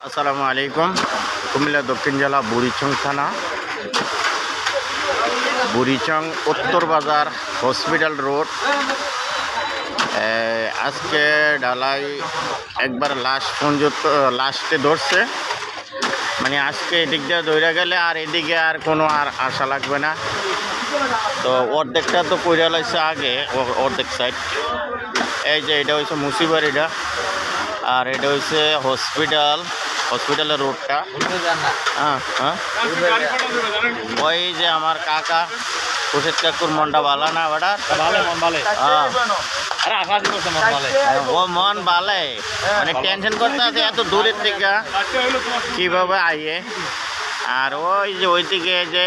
আসসালামু আলাইকুম। কুমিল্লা দক্ষিণ জেলা বুড়িচং থানা, বুড়িচং উত্তর বাজার হসপিটাল রোড। আজকে ঢালাই একবার লাস্টে ধরছে, মানে আজকে এদিক দিয়ে ধরে গেলে আর এদিকে আর কোনো আর আশা লাগবে না। তো অর্ধেকটা তো কইরা লাইছে আগে, অর্ধেক সাইড। এই যে এটা হচ্ছে মুসিবাড়িটা, আর এটা হচ্ছে হসপিটালের রোডটা। হ্যাঁ হ্যাঁ, ওই যে আমার কাকা খুশেদ কাকুর মনটা ভালো না বেটার, ও মন ভালে, অনেক টেনশন করতে আছে এত দূরের থেকে কিভাবে আইয়ে। আর ওই যে ওইদিকে যে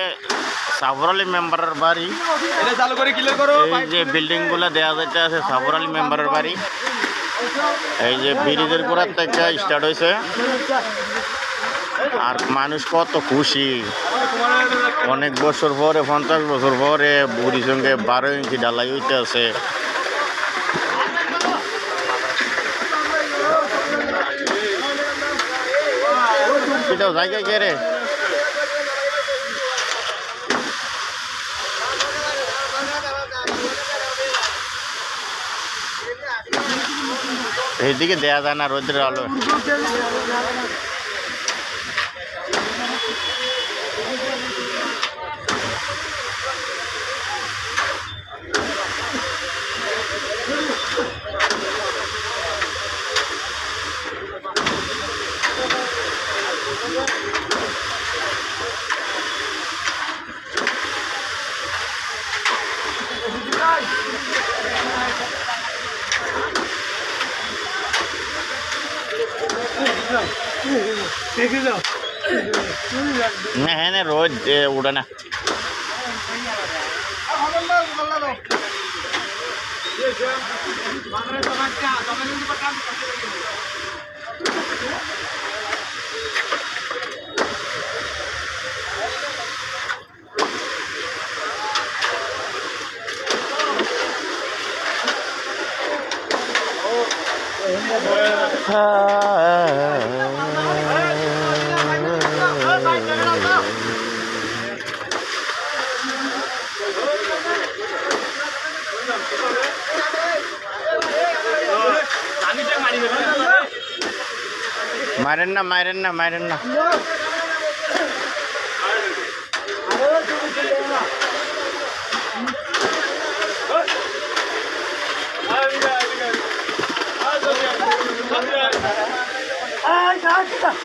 সাফর আলী মেম্বারের বাড়ি, এই যে বিল্ডিং গুলা দেওয়া যাইতে আছে সাফর আলী মেম্বারের বাড়ি। এই যে ব্রিজের গোড়ার থেকে স্টার্ট হয়েছে, আর মানুষ কত খুশি। অনেক বছর পরে, 50 বছর পরে বুড়ির সঙ্গে 12 ইঞ্চি ঢালাই হইতে আছে। এটাও জায়গায় কে রে? এইদিকে দেয়া যায় না রোদ্রের আলো। হ্যাঁ রোজ উঠে না। মারেন না।